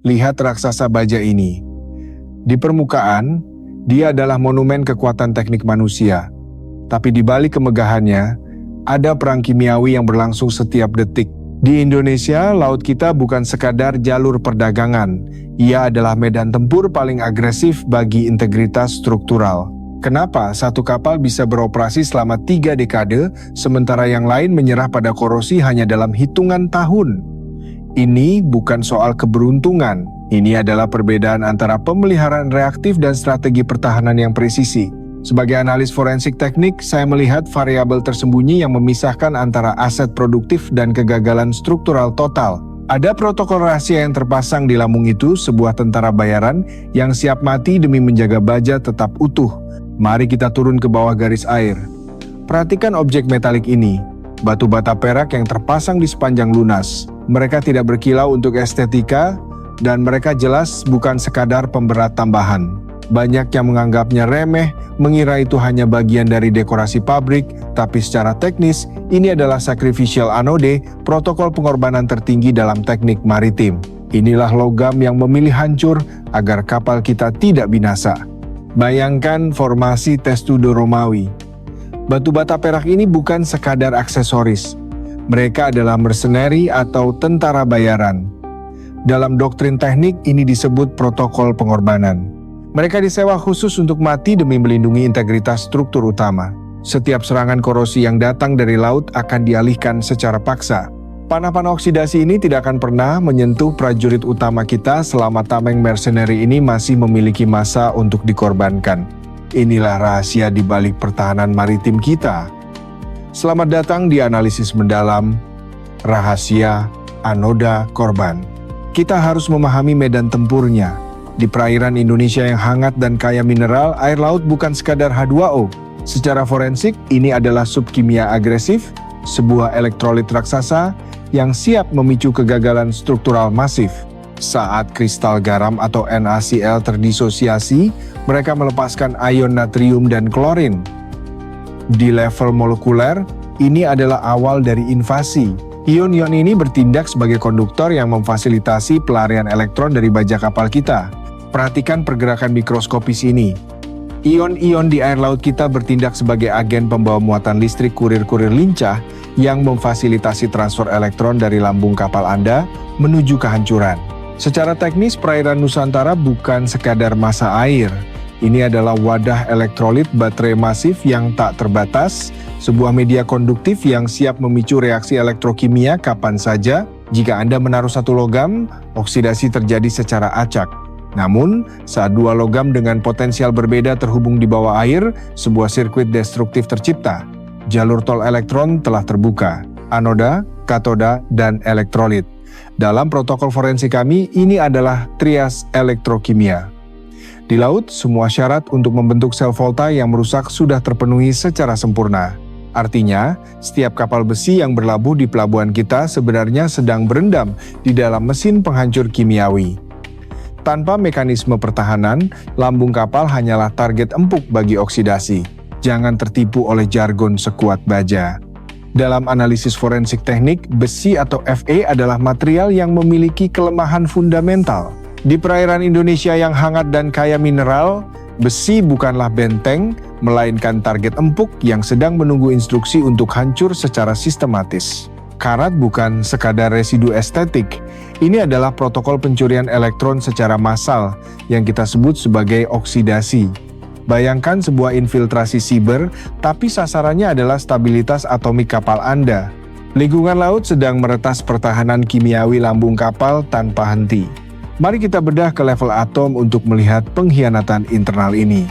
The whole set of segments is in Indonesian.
Lihat raksasa baja ini. Di permukaan, dia adalah monumen kekuatan teknik manusia. Tapi di balik kemegahannya, ada perang kimiawi yang berlangsung setiap detik. Di Indonesia, laut kita bukan sekadar jalur perdagangan. Ia adalah medan tempur paling agresif bagi integritas struktural. Kenapa satu kapal bisa beroperasi selama 3 dekade, sementara yang lain menyerah pada korosi hanya dalam hitungan tahun? Ini bukan soal keberuntungan. Ini adalah perbedaan antara pemeliharaan reaktif dan strategi pertahanan yang presisi. Sebagai analis forensik teknik, saya melihat variabel tersembunyi yang memisahkan antara aset produktif dan kegagalan struktural total. Ada protokol rahasia yang terpasang di lambung itu, sebuah tentara bayaran yang siap mati demi menjaga baja tetap utuh. Mari kita turun ke bawah garis air. Perhatikan objek metalik ini, batu bata perak yang terpasang di sepanjang lunas. Mereka tidak berkilau untuk estetika, dan mereka jelas bukan sekadar pemberat tambahan. Banyak yang menganggapnya remeh, mengira itu hanya bagian dari dekorasi pabrik, tapi secara teknis, ini adalah sacrificial anode, protokol pengorbanan tertinggi dalam teknik maritim. Inilah logam yang memilih hancur agar kapal kita tidak binasa. Bayangkan formasi Testudo Romawi. Batu bata perak ini bukan sekadar aksesoris. Mereka adalah mercenary atau tentara bayaran. Dalam doktrin teknik ini disebut protokol pengorbanan. Mereka disewa khusus untuk mati demi melindungi integritas struktur utama. Setiap serangan korosi yang datang dari laut akan dialihkan secara paksa. Panah-panah oksidasi ini tidak akan pernah menyentuh prajurit utama kita selama tameng mercenary ini masih memiliki masa untuk dikorbankan. Inilah rahasia di balik pertahanan maritim kita. Selamat datang di analisis mendalam, rahasia, anoda, korban. Kita harus memahami medan tempurnya. Di perairan Indonesia yang hangat dan kaya mineral, air laut bukan sekadar H2O. Secara forensik, ini adalah subkimia agresif, sebuah elektrolit raksasa, yang siap memicu kegagalan struktural masif. Saat kristal garam atau NaCl terdisosiasi, mereka melepaskan ion natrium dan klorin. Di level molekuler, ini adalah awal dari invasi. Ion-ion ini bertindak sebagai konduktor yang memfasilitasi pelarian elektron dari baja kapal kita. Perhatikan pergerakan mikroskopis ini. Ion-ion di air laut kita bertindak sebagai agen pembawa muatan listrik kurir-kurir lincah yang memfasilitasi transfer elektron dari lambung kapal Anda menuju kehancuran. Secara teknis, perairan Nusantara bukan sekadar masa air. Ini adalah wadah elektrolit baterai masif yang tak terbatas, sebuah media konduktif yang siap memicu reaksi elektrokimia kapan saja. Jika Anda menaruh satu logam, oksidasi terjadi secara acak. Namun, saat dua logam dengan potensial berbeda terhubung di bawah air, sebuah sirkuit destruktif tercipta. Jalur tol elektron telah terbuka, anoda, katoda, dan elektrolit. Dalam protokol forensik kami, ini adalah trias elektrokimia. Di laut, semua syarat untuk membentuk sel volta yang merusak sudah terpenuhi secara sempurna. Artinya, setiap kapal besi yang berlabuh di pelabuhan kita sebenarnya sedang berendam di dalam mesin penghancur kimiawi. Tanpa mekanisme pertahanan, lambung kapal hanyalah target empuk bagi oksidasi. Jangan tertipu oleh jargon sekuat baja. Dalam analisis forensik teknik, besi atau Fe adalah material yang memiliki kelemahan fundamental. Di perairan Indonesia yang hangat dan kaya mineral, besi bukanlah benteng, melainkan target empuk yang sedang menunggu instruksi untuk hancur secara sistematis. Karat bukan sekadar residu estetik, ini adalah protokol pencurian elektron secara massal yang kita sebut sebagai oksidasi. Bayangkan sebuah infiltrasi siber, tapi sasarannya adalah stabilitas atomik kapal Anda. Lingkungan laut sedang meretas pertahanan kimiawi lambung kapal tanpa henti. Mari kita bedah ke level atom untuk melihat pengkhianatan internal ini.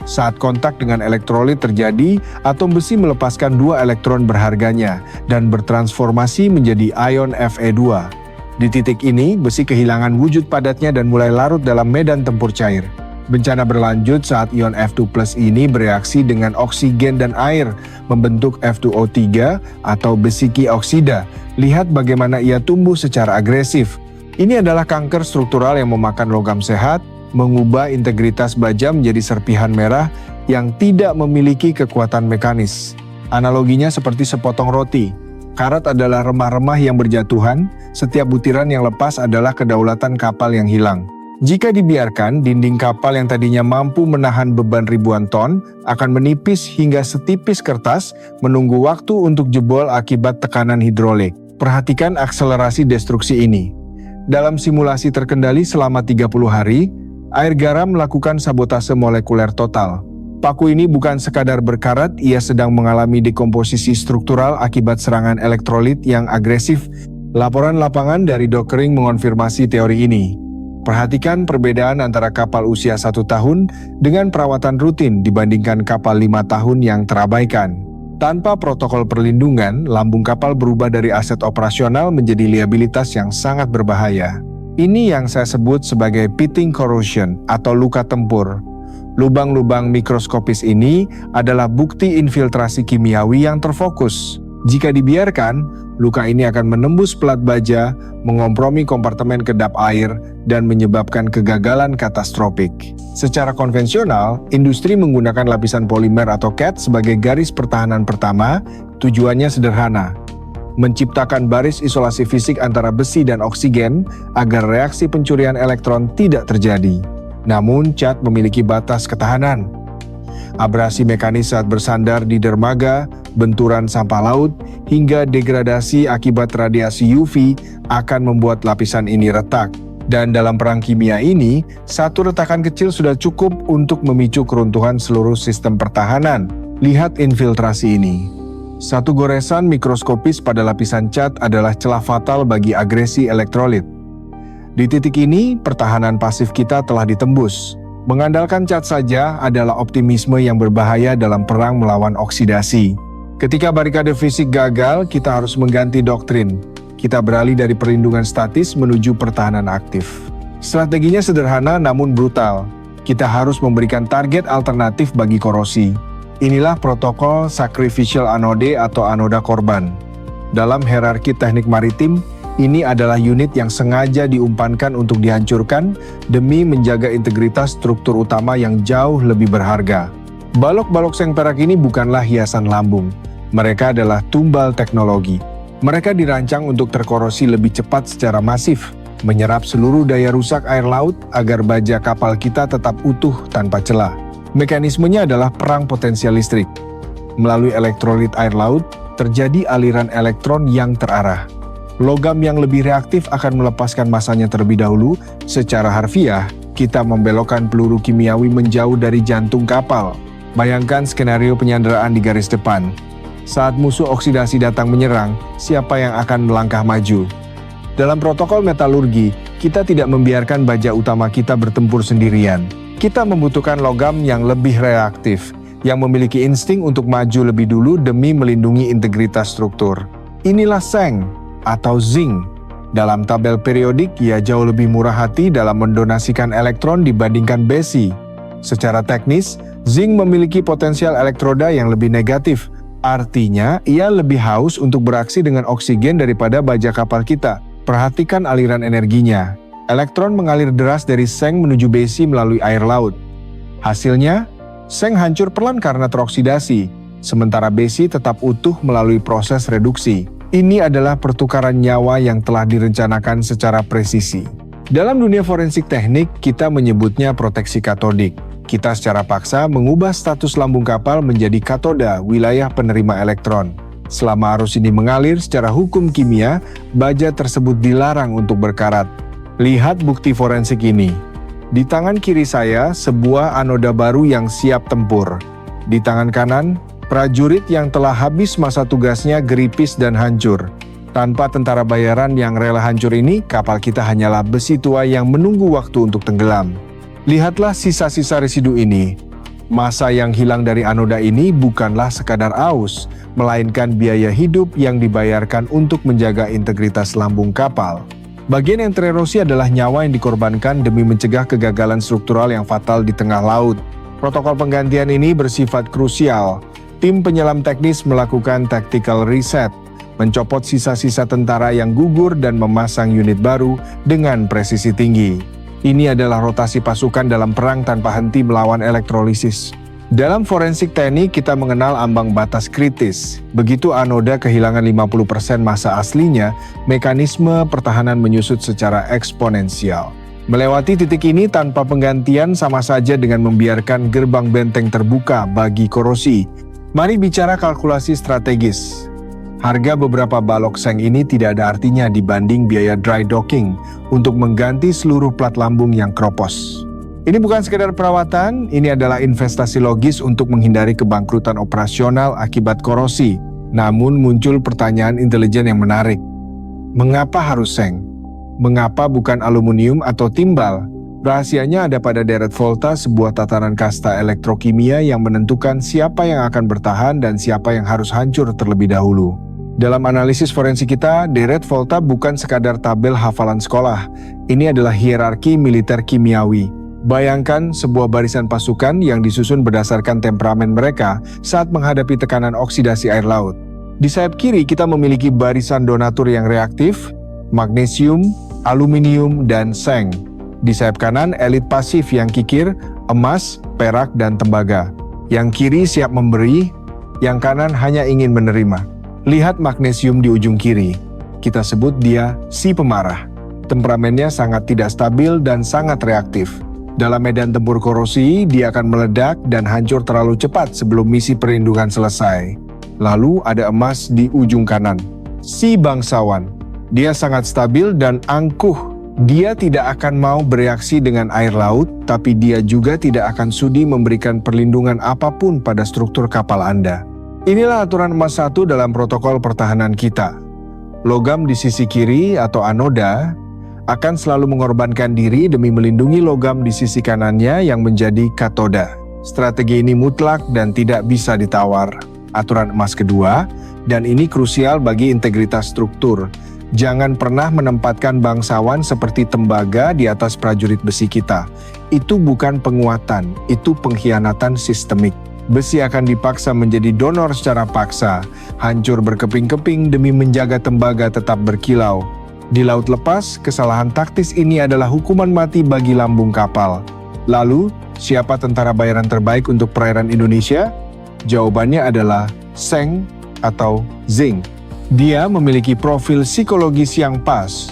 Saat kontak dengan elektrolit terjadi, atom besi melepaskan 2 elektron berharganya dan bertransformasi menjadi ion Fe2. Di titik ini, besi kehilangan wujud padatnya dan mulai larut dalam medan tempur cair. Bencana berlanjut saat ion F2+ ini bereaksi dengan oksigen dan air, membentuk F2O3 atau besi ki-oksida. Lihat bagaimana ia tumbuh secara agresif. Ini adalah kanker struktural yang memakan logam sehat, mengubah integritas baja menjadi serpihan merah yang tidak memiliki kekuatan mekanis. Analoginya seperti sepotong roti. Karat adalah remah-remah yang berjatuhan, setiap butiran yang lepas adalah kedaulatan kapal yang hilang. Jika dibiarkan, dinding kapal yang tadinya mampu menahan beban ribuan ton akan menipis hingga setipis kertas, menunggu waktu untuk jebol akibat tekanan hidrolik. Perhatikan akselerasi destruksi ini. Dalam simulasi terkendali selama 30 hari, air garam melakukan sabotase molekuler total. Paku ini bukan sekadar berkarat, ia sedang mengalami dekomposisi struktural akibat serangan elektrolit yang agresif. Laporan lapangan dari Dockering mengonfirmasi teori ini. Perhatikan perbedaan antara kapal usia 1 tahun dengan perawatan rutin dibandingkan kapal 5 tahun yang terabaikan. Tanpa protokol perlindungan, lambung kapal berubah dari aset operasional menjadi liabilitas yang sangat berbahaya. Ini yang saya sebut sebagai pitting corrosion atau luka tempur. Lubang-lubang mikroskopis ini adalah bukti infiltrasi kimiawi yang terfokus. Jika dibiarkan, luka ini akan menembus pelat baja, mengompromi kompartemen kedap air, dan menyebabkan kegagalan katastrofik. Secara konvensional, industri menggunakan lapisan polimer atau CAD sebagai garis pertahanan pertama. Tujuannya sederhana, menciptakan baris isolasi fisik antara besi dan oksigen agar reaksi pencurian elektron tidak terjadi. Namun, CAD memiliki batas ketahanan. Abrasi mekanis saat bersandar di dermaga, benturan sampah laut, hingga degradasi akibat radiasi UV akan membuat lapisan ini retak. Dan dalam perang kimia ini, satu retakan kecil sudah cukup untuk memicu keruntuhan seluruh sistem pertahanan. Lihat infiltrasi ini. Satu goresan mikroskopis pada lapisan CAD adalah celah fatal bagi agresi elektrolit. Di titik ini, pertahanan pasif kita telah ditembus. Mengandalkan CAD saja adalah optimisme yang berbahaya dalam perang melawan oksidasi. Ketika barikade fisik gagal, kita harus mengganti doktrin. Kita beralih dari perlindungan statis menuju pertahanan aktif. Strateginya sederhana namun brutal. Kita harus memberikan target alternatif bagi korosi. Inilah protokol sacrificial anode atau anoda korban. Dalam hierarki teknik maritim, ini adalah unit yang sengaja diumpankan untuk dihancurkan demi menjaga integritas struktur utama yang jauh lebih berharga. Balok-balok seng perak ini bukanlah hiasan lambung. Mereka adalah tumbal teknologi. Mereka dirancang untuk terkorosi lebih cepat secara masif, menyerap seluruh daya rusak air laut agar baja kapal kita tetap utuh tanpa celah. Mekanismenya adalah perang potensial listrik. Melalui elektrolit air laut, terjadi aliran elektron yang terarah. Logam yang lebih reaktif akan melepaskan masanya terlebih dahulu. Secara harfiah, kita membelokkan peluru kimiawi menjauh dari jantung kapal. Bayangkan skenario penyanderaan di garis depan. Saat musuh oksidasi datang menyerang, siapa yang akan melangkah maju? Dalam protokol metalurgi, kita tidak membiarkan baja utama kita bertempur sendirian. Kita membutuhkan logam yang lebih reaktif, yang memiliki insting untuk maju lebih dulu demi melindungi integritas struktur. Inilah seng atau zinc. Dalam tabel periodik, ia jauh lebih murah hati dalam mendonasikan elektron dibandingkan besi. Secara teknis, zinc memiliki potensial elektroda yang lebih negatif. Artinya, ia lebih haus untuk beraksi dengan oksigen daripada baja kapal kita. Perhatikan aliran energinya. Elektron mengalir deras dari seng menuju besi melalui air laut. Hasilnya, seng hancur perlahan karena teroksidasi, sementara besi tetap utuh melalui proses reduksi. Ini adalah pertukaran nyawa yang telah direncanakan secara presisi. Dalam dunia forensik teknik, kita menyebutnya proteksi katodik. Kita secara paksa mengubah status lambung kapal menjadi katoda, wilayah penerima elektron. Selama arus ini mengalir secara hukum kimia, baja tersebut dilarang untuk berkarat. Lihat bukti forensik ini. Di tangan kiri saya, sebuah anoda baru yang siap tempur. Di tangan kanan, prajurit yang telah habis masa tugasnya geripis dan hancur. Tanpa tentara bayaran yang rela hancur ini, kapal kita hanyalah besi tua yang menunggu waktu untuk tenggelam. Lihatlah sisa-sisa residu ini. Masa yang hilang dari anoda ini bukanlah sekadar aus, melainkan biaya hidup yang dibayarkan untuk menjaga integritas lambung kapal. Bagian yang tererosi adalah nyawa yang dikorbankan demi mencegah kegagalan struktural yang fatal di tengah laut. Protokol penggantian ini bersifat krusial. Tim penyelam teknis melakukan tactical reset, mencopot sisa-sisa tentara yang gugur dan memasang unit baru dengan presisi tinggi. Ini adalah rotasi pasukan dalam perang tanpa henti melawan elektrolisis. Dalam forensik teknik, kita mengenal ambang batas kritis. Begitu anoda kehilangan 50% massa aslinya, mekanisme pertahanan menyusut secara eksponensial. Melewati titik ini tanpa penggantian sama saja dengan membiarkan gerbang benteng terbuka bagi korosi. Mari bicara kalkulasi strategis. Harga beberapa balok seng ini tidak ada artinya dibanding biaya dry docking untuk mengganti seluruh plat lambung yang kropos. Ini bukan sekedar perawatan, ini adalah investasi logis untuk menghindari kebangkrutan operasional akibat korosi. Namun muncul pertanyaan intelijen yang menarik. Mengapa harus seng? Mengapa bukan aluminium atau timbal? Rahasianya ada pada deret volta, sebuah tatanan kasta elektrokimia yang menentukan siapa yang akan bertahan dan siapa yang harus hancur terlebih dahulu. Dalam analisis forensik kita, deret volta bukan sekadar tabel hafalan sekolah. Ini adalah hierarki militer kimiawi. Bayangkan sebuah barisan pasukan yang disusun berdasarkan temperamen mereka saat menghadapi tekanan oksidasi air laut. Di sayap kiri kita memiliki barisan donatur yang reaktif, magnesium, aluminium, dan seng. Di sayap kanan elit pasif yang kikir, emas, perak, dan tembaga. Yang kiri siap memberi, yang kanan hanya ingin menerima. Lihat magnesium di ujung kiri. Kita sebut dia si pemarah. Temperamennya sangat tidak stabil dan sangat reaktif. Dalam medan tempur korosi, dia akan meledak dan hancur terlalu cepat sebelum misi perlindungan selesai. Lalu ada emas di ujung kanan. Si bangsawan. Dia sangat stabil dan angkuh. Dia tidak akan mau bereaksi dengan air laut, tapi dia juga tidak akan sudi memberikan perlindungan apapun pada struktur kapal Anda. Inilah aturan emas 1 dalam protokol pertahanan kita. Logam di sisi kiri atau anoda akan selalu mengorbankan diri demi melindungi logam di sisi kanannya yang menjadi katoda. Strategi ini mutlak dan tidak bisa ditawar. Aturan emas kedua, dan ini krusial bagi integritas struktur. Jangan pernah menempatkan bangsawan seperti tembaga di atas prajurit besi kita. Itu bukan penguatan, itu pengkhianatan sistemik. Besi akan dipaksa menjadi donor secara paksa, hancur berkeping-keping demi menjaga tembaga tetap berkilau. Di laut lepas, kesalahan taktis ini adalah hukuman mati bagi lambung kapal. Lalu, siapa tentara bayaran terbaik untuk perairan Indonesia? Jawabannya adalah seng atau zinc. Dia memiliki profil psikologis yang pas,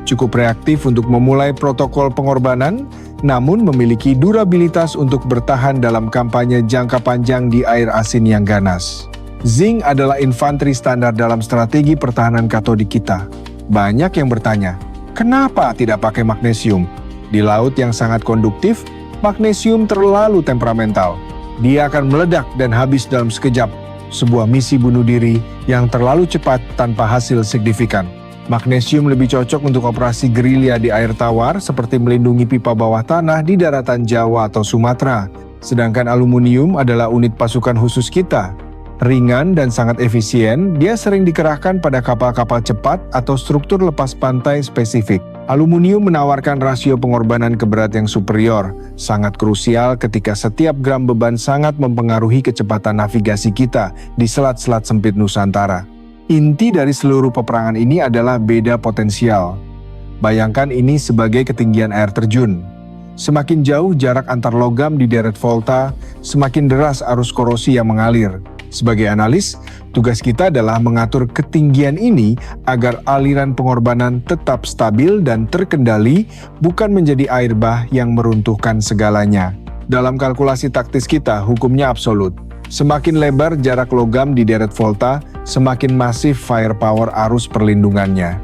cukup reaktif untuk memulai protokol pengorbanan, namun memiliki durabilitas untuk bertahan dalam kampanye jangka panjang di air asin yang ganas. Zinc adalah infanteri standar dalam strategi pertahanan katodik kita. Banyak yang bertanya, kenapa tidak pakai magnesium? Di laut yang sangat konduktif, magnesium terlalu temperamental. Dia akan meledak dan habis dalam sekejap. Sebuah misi bunuh diri yang terlalu cepat tanpa hasil signifikan. Magnesium lebih cocok untuk operasi gerilya di air tawar seperti melindungi pipa bawah tanah di daratan Jawa atau Sumatera. Sedangkan aluminium adalah unit pasukan khusus kita. Ringan dan sangat efisien, dia sering dikerahkan pada kapal-kapal cepat atau struktur lepas pantai spesifik. Aluminium menawarkan rasio pengorbanan ke berat yang superior, sangat krusial ketika setiap gram beban sangat mempengaruhi kecepatan navigasi kita di selat-selat sempit Nusantara. Inti dari seluruh peperangan ini adalah beda potensial. Bayangkan ini sebagai ketinggian air terjun. Semakin jauh jarak antar logam di deret volta, semakin deras arus korosi yang mengalir. Sebagai analis, tugas kita adalah mengatur ketinggian ini agar aliran pengorbanan tetap stabil dan terkendali, bukan menjadi air bah yang meruntuhkan segalanya. Dalam kalkulasi taktis kita, hukumnya absolut. Semakin lebar jarak logam di deret volta, semakin masif firepower arus perlindungannya.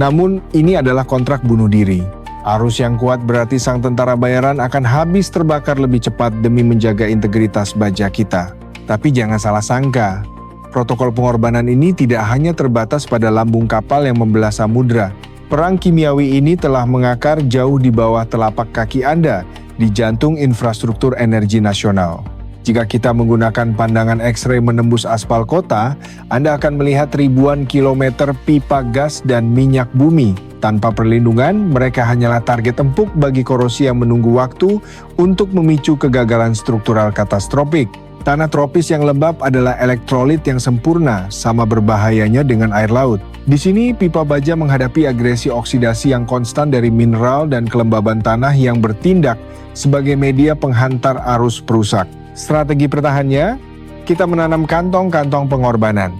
Namun, ini adalah kontrak bunuh diri. Arus yang kuat berarti sang tentara bayaran akan habis terbakar lebih cepat demi menjaga integritas baja kita. Tapi jangan salah sangka, protokol pengorbanan ini tidak hanya terbatas pada lambung kapal yang membelah samudra. Perang kimiawi ini telah mengakar jauh di bawah telapak kaki Anda, di jantung infrastruktur energi nasional. Jika kita menggunakan pandangan X-ray menembus aspal kota, Anda akan melihat ribuan kilometer pipa gas dan minyak bumi. Tanpa perlindungan, mereka hanyalah target empuk bagi korosi yang menunggu waktu untuk memicu kegagalan struktural katastrofik. Tanah tropis yang lembab adalah elektrolit yang sempurna, sama berbahayanya dengan air laut. Di sini, pipa baja menghadapi agresi oksidasi yang konstan dari mineral dan kelembaban tanah yang bertindak sebagai media penghantar arus perusak. Strategi pertahannya, kita menanam kantong-kantong pengorbanan.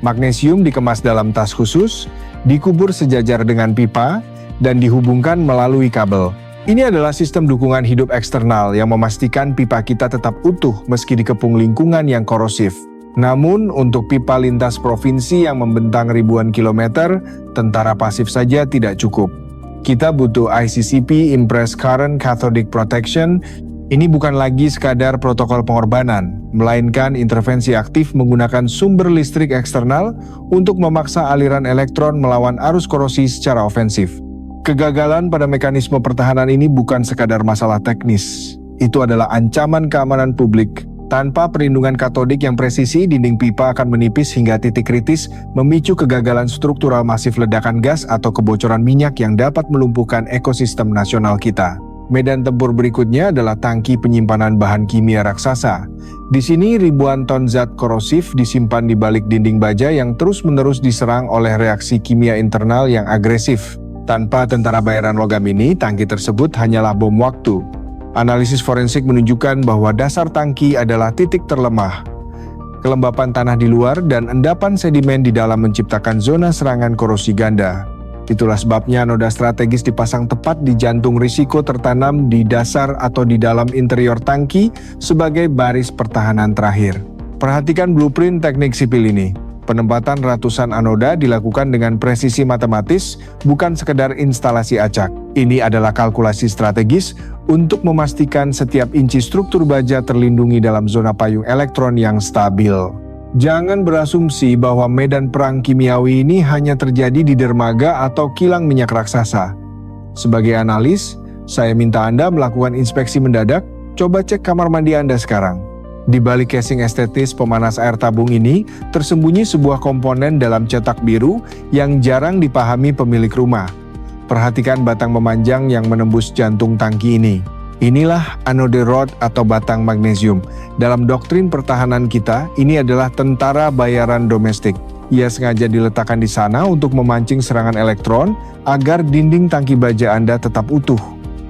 Magnesium dikemas dalam tas khusus, dikubur sejajar dengan pipa, dan dihubungkan melalui kabel. Ini adalah sistem dukungan hidup eksternal yang memastikan pipa kita tetap utuh meski dikepung lingkungan yang korosif. Namun, untuk pipa lintas provinsi yang membentang ribuan kilometer, tentara pasif saja tidak cukup. Kita butuh ICCP Impressed Current Cathodic Protection. Ini bukan lagi sekadar protokol pengorbanan, melainkan intervensi aktif menggunakan sumber listrik eksternal untuk memaksa aliran elektron melawan arus korosi secara ofensif. Kegagalan pada mekanisme pertahanan ini bukan sekadar masalah teknis. Itu adalah ancaman keamanan publik. Tanpa perlindungan katodik yang presisi, dinding pipa akan menipis hingga titik kritis, memicu kegagalan struktural masif ledakan gas atau kebocoran minyak yang dapat melumpuhkan ekosistem nasional kita. Medan tempur berikutnya adalah tangki penyimpanan bahan kimia raksasa. Di sini ribuan ton zat korosif disimpan di balik dinding baja yang terus-menerus diserang oleh reaksi kimia internal yang agresif. Tanpa tentara bayaran logam ini, tangki tersebut hanyalah bom waktu. Analisis forensik menunjukkan bahwa dasar tangki adalah titik terlemah. Kelembapan tanah di luar dan endapan sedimen di dalam menciptakan zona serangan korosi ganda. Itulah sebabnya noda strategis dipasang tepat di jantung risiko tertanam di dasar atau di dalam interior tangki sebagai baris pertahanan terakhir. Perhatikan blueprint teknik sipil ini. Penempatan ratusan anoda dilakukan dengan presisi matematis, bukan sekedar instalasi acak. Ini adalah kalkulasi strategis untuk memastikan setiap inci struktur baja terlindungi dalam zona payung elektron yang stabil. Jangan berasumsi bahwa medan perang kimiawi ini hanya terjadi di dermaga atau kilang minyak raksasa. Sebagai analis, saya minta Anda melakukan inspeksi mendadak. Coba cek kamar mandi Anda sekarang. Di balik casing estetis pemanas air tabung ini, tersembunyi sebuah komponen dalam cetak biru yang jarang dipahami pemilik rumah. Perhatikan batang memanjang yang menembus jantung tangki ini. Inilah anode rod atau batang magnesium. Dalam doktrin pertahanan kita, ini adalah tentara bayaran domestik. Ia sengaja diletakkan di sana untuk memancing serangan elektron agar dinding tangki baja Anda tetap utuh.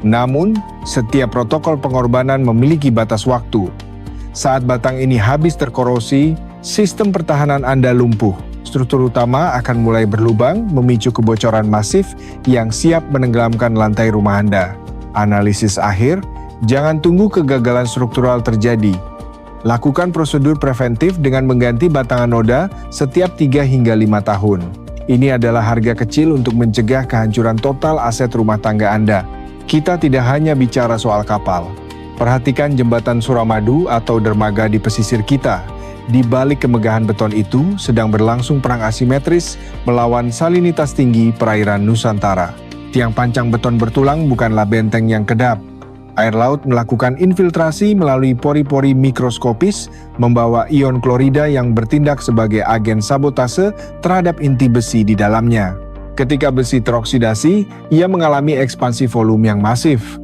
Namun, setiap protokol pengorbanan memiliki batas waktu. Saat batang ini habis terkorosi, sistem pertahanan Anda lumpuh. Struktur utama akan mulai berlubang, memicu kebocoran masif yang siap menenggelamkan lantai rumah Anda. Analisis akhir, jangan tunggu kegagalan struktural terjadi. Lakukan prosedur preventif dengan mengganti batang anoda setiap 3 hingga 5 tahun. Ini adalah harga kecil untuk mencegah kehancuran total aset rumah tangga Anda. Kita tidak hanya bicara soal kapal. Perhatikan jembatan Suramadu atau dermaga di pesisir kita. Di balik kemegahan beton itu sedang berlangsung perang asimetris melawan salinitas tinggi perairan Nusantara. Tiang pancang beton bertulang bukanlah benteng yang kedap. Air laut melakukan infiltrasi melalui pori-pori mikroskopis, membawa ion klorida yang bertindak sebagai agen sabotase terhadap inti besi di dalamnya. Ketika besi teroksidasi, ia mengalami ekspansi volume yang masif.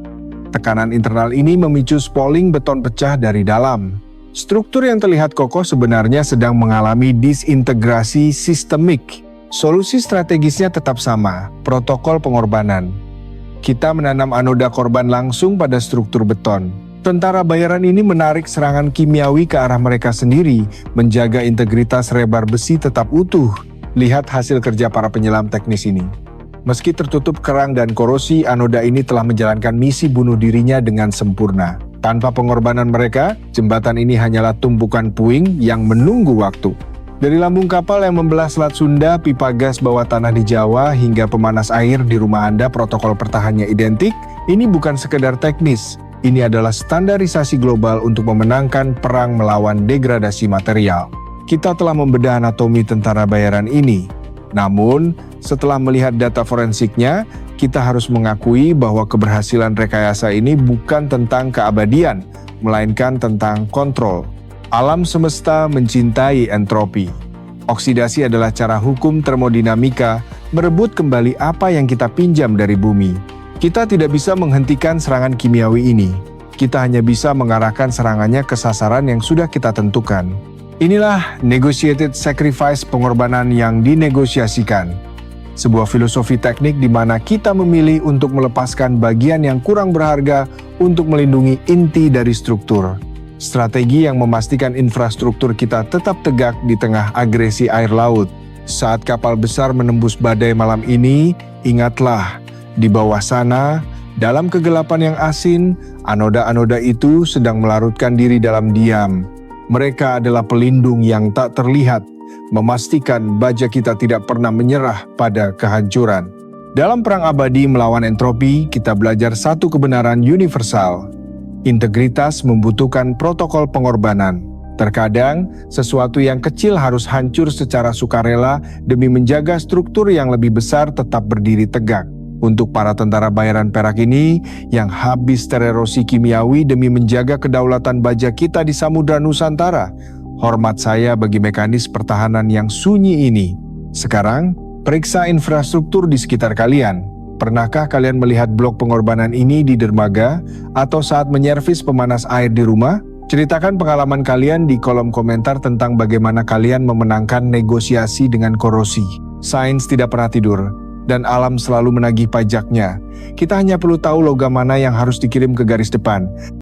Tekanan internal ini memicu spalling beton pecah dari dalam. Struktur yang terlihat kokoh sebenarnya sedang mengalami disintegrasi sistemik. Solusi strategisnya tetap sama, protokol pengorbanan. Kita menanam anoda korban langsung pada struktur beton. Tentara bayaran ini menarik serangan kimiawi ke arah mereka sendiri, menjaga integritas rebar besi tetap utuh. Lihat hasil kerja para penyelam teknis ini. Meski tertutup kerang dan korosi, anoda ini telah menjalankan misi bunuh dirinya dengan sempurna. Tanpa pengorbanan mereka, jembatan ini hanyalah tumpukan puing yang menunggu waktu. Dari lambung kapal yang membelah Selat Sunda, pipa gas bawah tanah di Jawa, hingga pemanas air di rumah Anda, protokol pertahanannya identik. Ini bukan sekedar teknis, ini adalah standarisasi global untuk memenangkan perang melawan degradasi material. Kita telah membedah anatomi tentara bayaran ini. Namun, setelah melihat data forensiknya, kita harus mengakui bahwa keberhasilan rekayasa ini bukan tentang keabadian, melainkan tentang kontrol. Alam semesta mencintai entropi. Oksidasi adalah cara hukum termodinamika merebut kembali apa yang kita pinjam dari bumi. Kita tidak bisa menghentikan serangan kimiawi ini. Kita hanya bisa mengarahkan serangannya ke sasaran yang sudah kita tentukan. Inilah negotiated sacrifice, pengorbanan yang dinegosiasikan. Sebuah filosofi teknik di mana kita memilih untuk melepaskan bagian yang kurang berharga untuk melindungi inti dari struktur. Strategi yang memastikan infrastruktur kita tetap tegak di tengah agresi air laut. Saat kapal besar menembus badai malam ini, ingatlah, di bawah sana, dalam kegelapan yang asin, anoda-anoda itu sedang melarutkan diri dalam diam. Mereka adalah pelindung yang tak terlihat, memastikan baja kita tidak pernah menyerah pada kehancuran. Dalam perang abadi melawan entropi, kita belajar satu kebenaran universal. Integritas membutuhkan protokol pengorbanan. Terkadang, sesuatu yang kecil harus hancur secara sukarela demi menjaga struktur yang lebih besar tetap berdiri tegak. Untuk para tentara bayaran perak ini yang habis tererosi kimiawi demi menjaga kedaulatan baja kita di Samudra Nusantara, hormat saya bagi mekanis pertahanan yang sunyi ini. Sekarang, periksa infrastruktur di sekitar kalian. Pernahkah kalian melihat blok pengorbanan ini di dermaga atau saat menyervis pemanas air di rumah? Ceritakan pengalaman kalian di kolom komentar tentang bagaimana kalian memenangkan negosiasi dengan korosi. Sains tidak pernah tidur, dan alam selalu menagih pajaknya. Kita hanya perlu tahu logam mana yang harus dikirim ke garis depan.